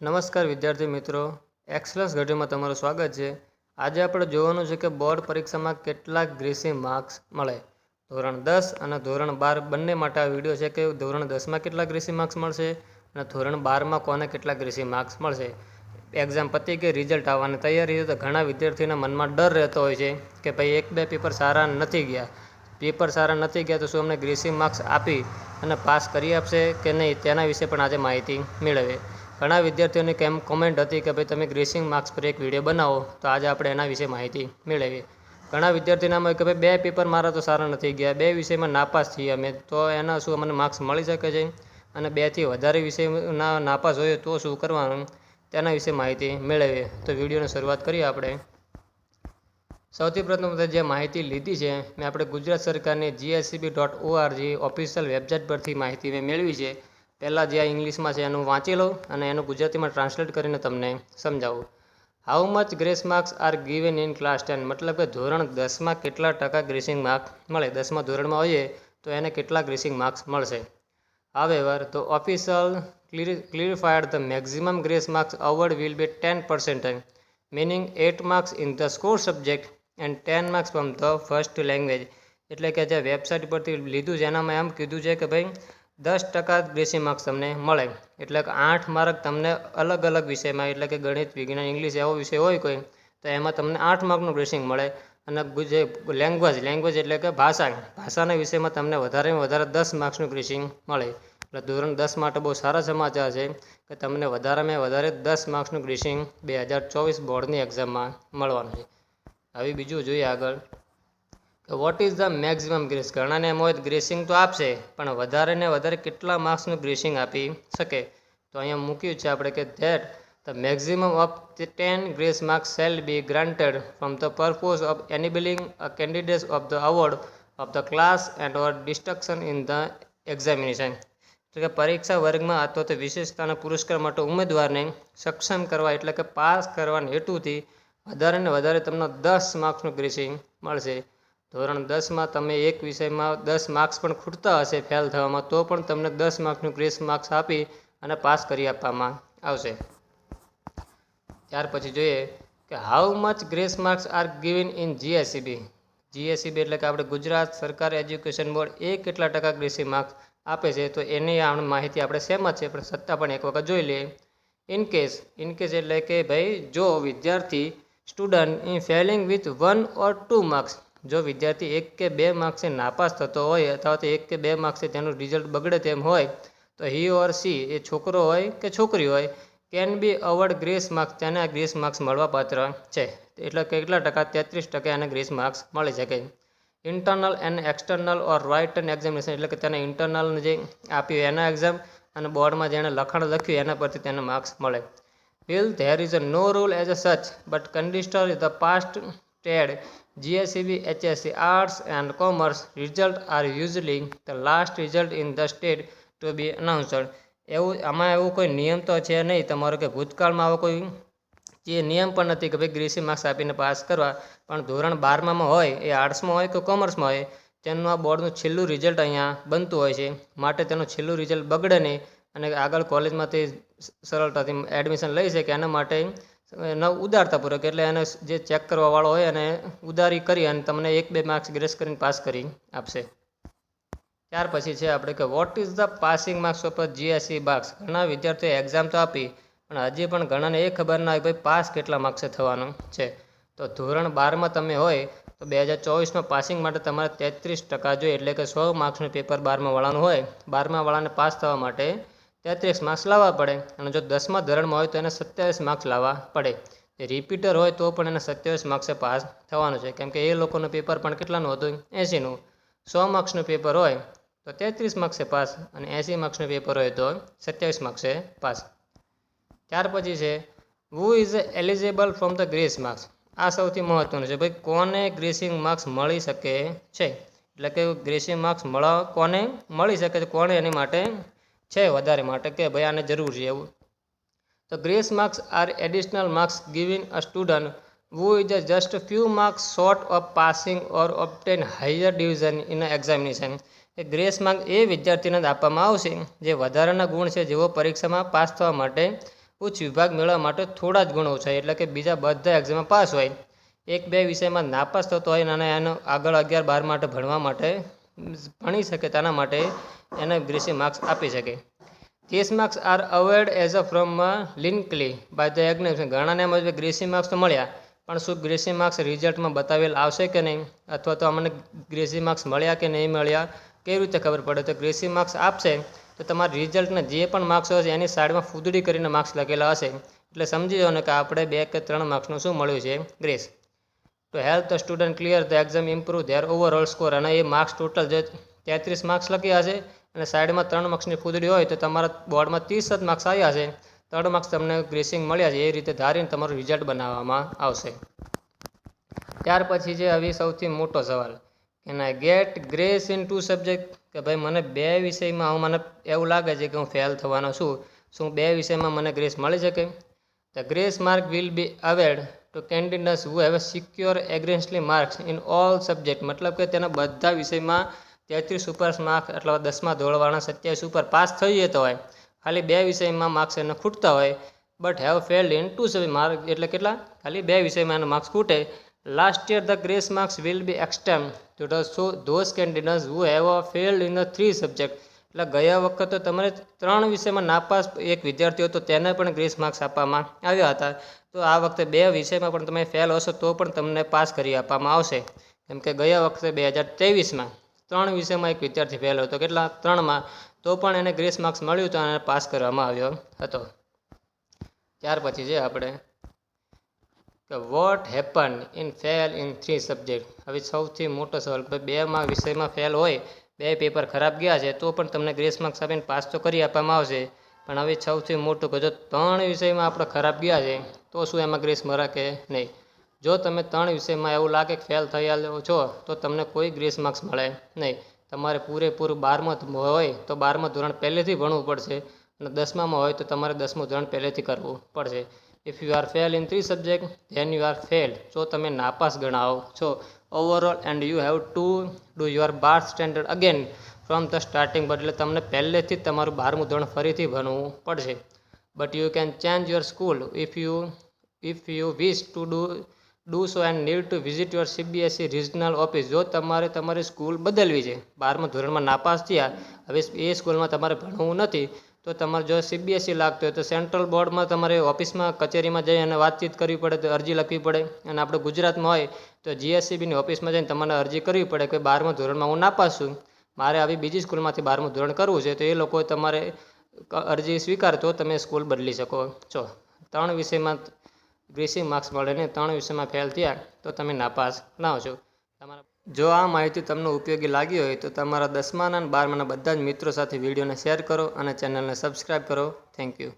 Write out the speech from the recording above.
નમસ્કાર વિદ્યાર્થી મિત્રો, એક્સલન્સ ઘડીમાં તમારું સ્વાગત છે। આજે આપણે જોવાનું છે કે બોર્ડ પરીક્ષામાં કેટલા ગ્રેસિંગ માર્ક્સ મળે। ધોરણ 10 અને ધોરણ 12 બંને માટે આ વિડીયો છે કે ધોરણ 10માં કેટલા ગ્રેસિંગ માર્ક્સ મળશે અને ધોરણ 12માં કોને કેટલા ગ્રેસિંગ માર્ક્સ મળશે। એક્ઝામ પતી કે રિઝલ્ટ આવવાની તૈયારી છે તો ઘણા વિદ્યાર્થીઓના મનમાં ડર રહેતો હોય છે કે ભાઈ એક બે પેપર સારા નથી ગયા તો શું અમને ગ્રેસિંગ માર્ક્સ આપી અને પાસ કરી આપશે કે નહીં, તેના વિશે પણ આજે માહિતી મેળવીએ। ઘણા વિદ્યાર્થીઓની કોમેન્ટ હતી કે ભાઈ તમે ગ્રેસિંગ માર્ક્સ પર એક વિડીયો બનાવો, તો આજે આપણે એના વિશે માહિતી મેળવીએ। ઘણા વિદ્યાર્થીના કે ભાઈ બે પેપર મારા તો સારા નથી ગયા, બે વિષયમાં નાપાસ થઈએ અમે, તો એના શું અમને માર્ક્સ મળી શકે છે અને બેથી વધારે વિષયના નાપાસ હોય તો શું કરવાનું, તેના વિશે માહિતી મેળવીએ। તો વિડીયોની શરૂઆત કરીએ આપણે। સૌથી પ્રથમ જે માહિતી લીધી છે મેં આપણે ગુજરાત સરકારની GSEB.org ઓફિશિયલ વેબસાઇટ પરથી માહિતી મેં મેળવી છે। પહેલાં જે ઇંગ્લિશમાં છે એનું વાંચી લઉં અને એનું ગુજરાતીમાં ટ્રાન્સલેટ કરીને તમને સમજાવું। How much grace marks R given in class 10, મતલબ કે ધોરણ 10માં કેટલા ટકા ગ્રેસિંગ માર્ક્સ મળે। 10મા ધોરણમાં હોઈએ તો એને કેટલા ગ્રેસિંગ માર્ક્સ મળશે। However, the official clarified the maximum grace marks award will be 10%, meaning 8 marks in the core subject and 10 marks from the first language। એટલે કે જે વેબસાઇટ પરથી લીધું છે એનામાં એમ કીધું છે કે ભાઈ 10% ગ્રેસિંગ માર્ક્સ તમને મળે, એટલે કે 8 માર્ક તમને અલગ અલગ વિષયમાં, એટલે કે ગણિત, વિજ્ઞાન, ઇંગ્લિશ એવો વિષય હોય કોઈ તો એમાં તમને 8 માર્કનું ગ્રેસિંગ મળે અને જે લેંગ્વેજ એટલે કે ભાષાના વિષયમાં તમને વધારેમાં વધારે 10 માર્ક્સનું ગ્રેસિંગ મળે। એટલે ધોરણ 10 માટે બહુ સારા સમાચાર છે કે તમને વધારેમાં વધારે 10 માર્ક્સનું ગ્રેસિંગ 2024 બોર્ડની એક્ઝામમાં મળવાનું છે। હવે બીજું જોઈએ આગળ કે what is the maximum grace. ઘણાને એમ હોય ગ્રેસિંગ તો આપશે પણ વધારે ને વધારે કેટલા માર્ક્સનું ગ્રેસિંગ આપી શકે, તો અહીંયા મૂક્યું છે આપણે કે that the maximum of 10 grace marks shall be granted from the purpose of enabling a candidate of the award of the class and or distinction in the examination. એટલે કે પરીક્ષા વર્ગમાં અથવા તો વિશેષતાના પુરસ્કાર માટે ઉમેદવારને સક્ષમ કરવા, એટલે કે પાસ કરવાના હેતુથી વધારે ને વધારે તમને 10 માર્ક્સનું ગ્રેસિંગ મળશે। ધોરણ 10માં તમે એક વિષયમાં 10 માર્ક્સ પણ ખૂટતા હશે ફેલ થવામાં, તો પણ તમને 10 માર્ક્સનું ગ્રેસ માર્ક્સ આપી અને પાસ કરી આપવામાં આવશે। ત્યાર પછી જોઈએ કે how much grace marks R given in GSEB એટલે કે આપણે ગુજરાત સરકાર એજ્યુકેશન બોર્ડ એ કેટલા ટકા ગ્રેસિંગ માર્ક્સ આપે છે, તો એની માહિતી આપણે સેમ જ છે પણ છતાં પણ એક વખત જોઈ લઈએ। ઇન કેસ એટલે કે ભાઈ જો વિદ્યાર્થી student in Fehling with 1 or 2 marks, જો વિદ્યાર્થી 1 કે 2 માર્ક્સે નાપાસ થતો હોય અથવા તો 1 કે 2 માર્ક્સે તેનું રિઝલ્ટ બગડે તેમ હોય, તો હી ઓર સી એ છોકરો હોય કે છોકરી હોય can be award grace marks, તેને આ ગ્રેસ માર્ક્સ મળવા પાત્ર છે। એટલે કેટલા ટકા, 33% એને ગ્રેસ માર્ક્સ મળી શકે। Internal and external or written examination એટલે કે તેને ઇન્ટરનલ જે આપ્યું એના એક્ઝામ અને બોર્ડમાં જેણે લખાણ લખ્યું એના પરથી તેને માર્ક્સ મળે। Will there is no rule as such but consider the past TED, GSEB, HSC, Arts and Commerce result are usually the last result in the state to be announced। આમાં એવું કોઈ નિયમ તો છે નહીં તમારો કે ભૂતકાળમાં આવો કોઈ જે નિયમ પણ નથી કે ભાઈ ગ્રેસિંગ માર્ક્સ આપીને પાસ કરવા, પણ ધોરણ 12માં હોય એ આર્ટ્સમાં હોય કે કોમર્સમાં હોય તેનું આ બોર્ડનું છેલ્લું રિઝલ્ટ અહીંયા બનતું હોય છે, માટે તેનું છેલ્લું રિઝલ્ટ બગડે નહીં અને આગળ કોલેજમાં તે સરળતાથી એડમિશન લઈ શકે એના માટે ઉદારતાપૂર્વક, એટલે એને જે ચેક કરવાવાળો હોય અને ઉદારી કરી અને તમને 1-2 માર્ક્સ ગ્રેસ કરીને પાસ કરી આપશે। ત્યાર પછી છે આપણે કે what is the passing marks of GSE marks. ઘણા વિદ્યાર્થીઓ એક્ઝામ તો આપી પણ હજી પણ ઘણાને એ ખબર ના હોય ભાઈ પાસ કેટલા માર્ક્સે થવાનું છે। તો ધોરણ 12માં તમે હોય તો 2024માં પાસિંગ માટે તમારે 33% જોઈએ, એટલે કે 100 માર્ક્સનું પેપર 12મા વાળાનું હોય, 12મા વાળાને પાસ થવા માટે 33 માર્ક્સ લાવવા પડે અને જો 10મા ધોરણમાં હોય તો એને 27 માર્ક્સ લાવવા પડે। એ રિપીટર હોય તો પણ એને 27 માર્ક્સે પાસ થવાનું છે, કેમ કે એ લોકોનું પેપર પણ કેટલાનું હતું 80નું। 100 માર્ક્સનું પેપર હોય તો 33 માર્ક્સે પાસ અને 80 માર્ક્સનું પેપર હોય તો 27 માર્ક્સે પાસ। ત્યાર પછી છે who is eligible from the grace marks. આ સૌથી મહત્વનું છે, ભાઈ કોને ગ્રેસિંગ માર્ક્સ મળી શકે છે, એટલે કે ગ્રેસિંગ માર્ક્સ કોને મળી શકે છે, કોને એની માટે છે વધારે માટે કે ભાઈ આને જરૂર છે એવું। તો grace marks are additional marks giving a student who is just few marks short of passing or obtain higher division in an examination। એ ગ્રેસ માર્ક એ વિદ્યાર્થીને આપવામાં આવશે જે વધારાના ગુણ છે, જેઓ પરીક્ષામાં પાસ થવા માટે ઉચ્ચ વિભાગ મેળવવા માટે થોડા જ ગુણ ઓછા, એટલે કે બીજા બધા એક્ઝામમાં પાસ હોય, 1-2 વિષયમાં નાપાસ થતો હોય અને એનો આગળ 11-12 માટે ભણવા માટે ભણી શકે, તેના માટે એને ગ્રેસિંગ માર્ક્સ આપી શકે. These marks are awarded as a from linkly by the examination. ઘણાને એમ ગ્રેસિંગ માર્ક્સ તો મળ્યા, પણ શું ગ્રેસિંગ માર્ક્સ રિઝલ્ટમાં બતાવેલ આવશે કે નહીં, અથવા તો અમને ગ્રેસિંગ માર્ક્સ મળ્યા કે નહીં મળ્યા, કેવી રીતે ખબર પડે? તો ગ્રેસિંગ માર્ક્સ આપશે તો તમારા રિઝલ્ટના જે પણ માર્ક્સ હશે એની સાઈડમાં ફૂદડી કરીને માર્ક્સ લખેલા હશે, એટલે સમજી જાઓ ને કે આપણે 2 કે 3 માર્ક્સનું શું મળ્યું છે, ગ્રેસ. તો help the student clear the exam improve there overall score. અને એ માર્ક્સ ટોટલ જે 33 માર્ક્સ લખ્યા હશે અને સાઈડમાં 3 માર્ક્સની ફૂદડી હોય તો તમારા બોર્ડમાં 30 જ માર્ક્સ આવ્યા છે, 3 માર્ક્સ તમને ગ્રેસિંગ મળ્યા છે, એ રીતે ધારીને તમારું રિઝલ્ટ બનાવવામાં આવશે. ત્યાર પછી છે હવે સૌથી મોટો સવાલ, can I get grace in 2 subject? કે ભાઈ મને 2 વિષયમાં મને એવું લાગે છે કે હું ફેલ થવાનો છું, શું 2 વિષયમાં મને ગ્રેસ મળી શકે? The grace mark will be awarded to candidates who have secure aggregately marks in all subject. મતલબ કે તેના બધા વિષયમાં 33 ઉપર માર્ક્સ, એટલે 10મા ધોરણવાળા 27 ઉપર પાસ થઈ જતો હોય, ખાલી 2 વિષયમાં માર્ક્સ એને ખૂટતા હોય, but have failed in 2 subject. Mark એટલે કેટલા? ખાલી 2 વિષયમાં એના માર્ક્સ ખૂટે. Last year the grace marks will be extend two those candidates who have failed in the 3 subject. એટલે ગયા વખતે તમારે 3 વિષયમાં નાપાસ એક વિદ્યાર્થી હતો તેને પણ ગ્રેસ માર્ક્સ આપવામાં આવ્યા હતા, તો આ વખતે 2 વિષયમાં પણ તમે ફેલ હશો તો પણ તમને પાસ કરી આપવામાં આવશે. કેમ કે ગયા વખતે 2023માં 3 વિષયમાં એક વિદ્યાર્થી ફેલ હતો, કેટલા? 3માં, તો પણ એને ગ્રેસ માર્ક્સ મળ્યું હતું અને પાસ કરવામાં આવ્યો હતો. ત્યાર પછી છે આપણે કે what happen in fail in 3 subject. હવે સૌથી મોટો સવાલ, 2 વિષયમાં ફેલ હોય, 2 પેપર ખરાબ ગયા છે, તો પણ તમને ગ્રેસ માર્ક્સ આપીને પાસ તો કરી આપવામાં આવશે, પણ હવે સૌથી મોટું કે જો 3 વિષયમાં આપણે ખરાબ ગયા છે તો શું એમાં ગ્રેસ મળે કે નહીં? જો તમે 3 વિષયમાં એવું લાગે કે ફેલ થયા છો તો તમને કોઈ ગ્રેસ માર્ક્સ મળે નહીં. તમારે પૂરેપૂરું 12મા હોય તો 12મા ધોરણ પહેલેથી ભણવું પડશે, અને 10મામાં હોય તો તમારે 10મું ધોરણ પહેલેથી કરવું પડશે. If you are fail in 3 subject then you are failed. જો તમે નાપાસ ગણાવો છો overall, and you have to do your 12th standard again from the starting. એટલે તમને પહેલેથી જ તમારું 12મું ધોરણ ફરીથી ભણવું પડશે. But you can change your school if you wish to do so and need to visit your CBSE regional office. જો તમારે તમારી સ્કૂલ બદલવી છે, 12મા ધોરણમાં નાપાસ થયા, હવે એ સ્કૂલમાં તમારે ભણવું નથી, તો તમારે જો CBSE લાગતું હોય તો સેન્ટ્રલ બોર્ડમાં તમારે ઓફિસમાં કચેરીમાં જઈ અને વાતચીત કરવી પડે, તો અરજી લખવી પડે. અને આપણે ગુજરાતમાં હોય તો GSEBની ઓફિસમાં જઈને તમારે અરજી કરવી પડે કે 12મા ધોરણમાં હું નાપાસ છું, મારે આવી બીજી સ્કૂલમાંથી 12મું ધોરણ કરવું છે, તો એ લોકો તમારે અરજી સ્વીકાર તો તમે સ્કૂલ બદલી શકો છો. 3 વિષયમાં ગ્રેસિંગ માર્ક્સ મળે ને 3 વિષયમાં ફેલ થયા તો તમે નાપાસ ના છો. જો આ માહિતી તમને ઉપયોગી લાગી હોય તો તમારા 10મા અને 12માના બધા જ મિત્રો સાથે વિડીયોને શેર કરો અને ચેનલને સબસ્ક્રાઈબ કરો. Thank you.